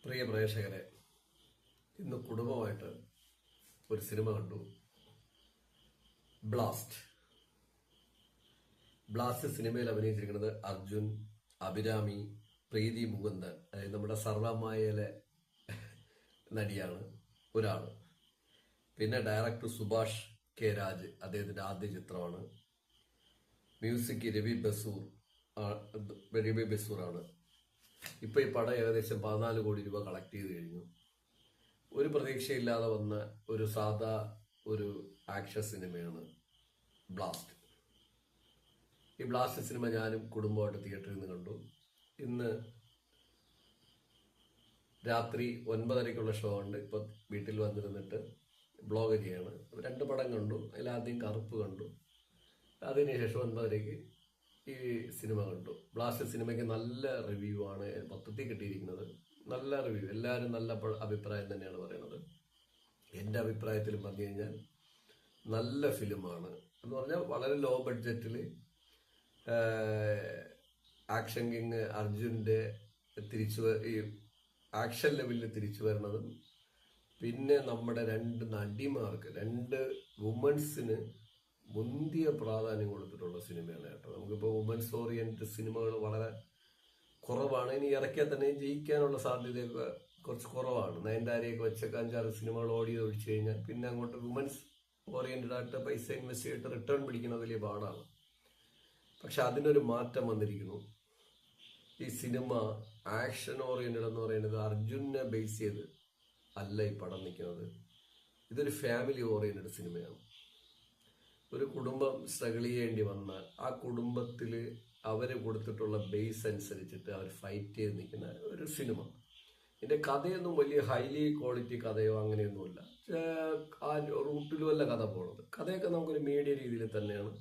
പ്രിയ പ്രേക്ഷകരെ, ഇന്ന് കുടുംബമായിട്ട് ഒരു സിനിമ കണ്ടു. ബ്ലാസ്റ്റ്. സിനിമയിൽ അഭിനയിച്ചിരിക്കുന്നത് അർജുൻ, അഭിരാമി, പ്രീതി മുകുന്ദൻ, അതായത് നമ്മുടെ സർവമായയിലെ നടിയാണ് ഒരാള്. പിന്നെ ഡയറക്ടർ സുഭാഷ് കെ രാജ്, അദ്ദേഹത്തിന്റെ ആദ്യ ചിത്രമാണ്. മ്യൂസിക് രവി ബസൂറാണ്. ഇപ്പൊ ഈ പടം ഏകദേശം 14 കോടി രൂപ കളക്ട് ചെയ്ത് കഴിഞ്ഞു. ഒരു പ്രതീക്ഷയില്ലാതെ വന്ന ഒരു സാധാ ഒരു ആക്ഷൻ സിനിമയാണ് ബ്ലാസ്റ്റ്. ഈ ബ്ലാസ്റ്റ് സിനിമ ഞാനും കുടുംബമായിട്ട് തിയേറ്ററിൽ നിന്ന് കണ്ടു. ഇന്ന് രാത്രി 9:30 ഷോ ഉണ്ട്. ഇപ്പൊ വീട്ടിൽ വന്നിരുന്നിട്ട് ബ്ലോഗ് ചെയ്യാണ്. 2 പടം കണ്ടു. അതിലാദ്യം കറുപ്പ് കണ്ടു. അതിനുശേഷം 9:30 ഈ സിനിമ കണ്ടു. ബ്ലാസ്റ്റ് സിനിമയ്ക്ക് നല്ല റിവ്യൂ ആണ് മൊത്തത്തിൽ കിട്ടിയിരിക്കുന്നത്. നല്ല റിവ്യൂ, എല്ലാവരും നല്ല അഭിപ്രായം തന്നെയാണ് പറയുന്നത്. എൻ്റെ അഭിപ്രായത്തിലും പറഞ്ഞു കഴിഞ്ഞാൽ നല്ല ഫിലിമാണ് എന്ന് പറഞ്ഞാൽ വളരെ ലോ ബഡ്ജറ്റിൽ ആക്ഷൻ കിങ് അർജുൻ്റെ ഈ ആക്ഷൻ ലെവലിൽ തിരിച്ചു വരുന്നതും, പിന്നെ നമ്മുടെ 2 നടിമാർക്ക്, 2 വുമൻസിന് മുന്തിയ പ്രാധാന്യം കൊടുത്തിട്ടുള്ള സിനിമയാണ് കേട്ടോ. നമുക്കിപ്പോൾ വുമൻസ് ഓറിയന്റഡ് സിനിമകൾ വളരെ കുറവാണ്. ഇനി ഇറക്കിയാൽ തന്നെ ജയിക്കാനുള്ള സാധ്യതയൊക്കെ കുറച്ച് കുറവാണ്. നയൻതാരയൊക്കെ വെച്ചൊക്കെ 5-6 സിനിമകൾ ഓടിയത് ഒഴിച്ചു കഴിഞ്ഞാൽ പിന്നെ അങ്ങോട്ട് വുമൻസ് ഓറിയന്റഡ് ആയിട്ട് പൈസ ഇൻവെസ്റ്റ് ചെയ്തിട്ട് റിട്ടേൺ പിടിക്കുന്നത് വലിയ പാടാണ്. പക്ഷെ അതിനൊരു മാറ്റം വന്നിരിക്കുന്നു. ഈ സിനിമ ആക്ഷൻ ഓറിയന്റഡ് എന്ന് പറയുന്നത് അർജുനെ ബേസ് ചെയ്ത് അല്ല ഈ പടം നിൽക്കുന്നത്. ഇതൊരു ഫാമിലി ഓറിയന്റഡ് സിനിമയാണ്. ഒരു കുടുംബം സ്ട്രഗിൾ ചെയ്യേണ്ടി വന്നാൽ ആ കുടുംബത്തിൽ അവർ കൊടുത്തിട്ടുള്ള ബേസ് അനുസരിച്ചിട്ട് അവർ ഫൈറ്റ് ചെയ്ത് നിൽക്കുന്ന ഒരു സിനിമ. ഇതിന്റെ കഥയൊന്നും വലിയ ഹൈലി ക്വാളിറ്റി കഥയോ അങ്ങനെയൊന്നുമില്ല. ആ റൂട്ടിലുമല്ല കഥ പോണത്. കഥയൊക്കെ നമുക്കൊരു മീഡിയ രീതിയിൽ തന്നെയാണ്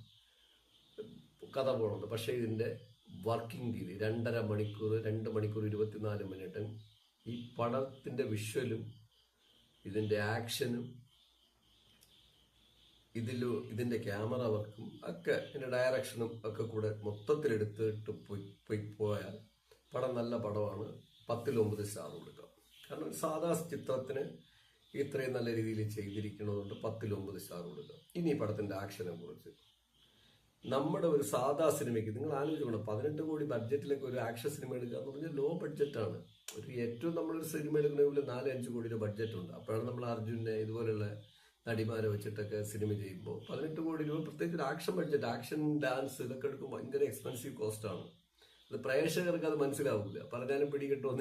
കഥ പോണത്. പക്ഷേ ഇതിന്റെ വർക്കിംഗ് രീതി 2.5 മണിക്കൂർ, 2 മണിക്കൂർ 24 മിനിറ്റ് ഈ പടത്തിന്റെ വിഷ്വലും ഇതിന്റെ ആക്ഷനും ഇതിന്റെ ക്യാമറ വർക്കും ഒക്കെ ഇതിന്റെ ഡയറക്ഷനും ഒക്കെ കൂടെ മൊത്തത്തിലെടുത്തിട്ട് പോയാൽ പടം നല്ല പടമാണ്. 10-ൽ 9 സ്റ്റാർ കൊടുക്കാം. കാരണം ഒരു സാധാ ചിത്രത്തിന് ഇത്രയും നല്ല രീതിയിൽ ചെയ്തിരിക്കുന്നതുകൊണ്ട് 10-ൽ 9 സ്റ്റാർ കൊടുക്കാം. ഇനി ഈ പടത്തിന്റെ ആക്ഷനെ കുറിച്ച്, നമ്മുടെ ഒരു സാധാ സിനിമയ്ക്ക് നിങ്ങൾ ആലോചിക്കണം, 18 കോടി ബഡ്ജറ്റിലേക്ക് ഒരു ആക്ഷൻ സിനിമ എടുക്കുക എന്ന് പറഞ്ഞാൽ ലോ ബഡ്ജറ്റാണ്. ഏറ്റവും നമ്മളൊരു സിനിമ എടുക്കണമെങ്കിൽ 4-5 കോടിയുടെ ബഡ്ജറ്റ് ഉണ്ട്. അപ്പോഴാണ് നമ്മൾ അർജുനെ ഇതുപോലുള്ള നടിമാരെ വെച്ചിട്ടൊക്കെ സിനിമ ചെയ്യുമ്പോൾ 18 കോടി രൂപ, പ്രത്യേകിച്ച് ഒരു ആക്ഷൻ ബഡ്ജറ്റ്, ആക്ഷൻ ഡാൻസ് ഇതൊക്കെ എടുക്കുമ്പോൾ ഭയങ്കര എക്സ്പെൻസീവ് കോസ്റ്റ് ആണ്. അത് പ്രേക്ഷകർക്ക് അത് മനസ്സിലാവില്ല, പറഞ്ഞാലും പിടികിട്ടുമെന്ന്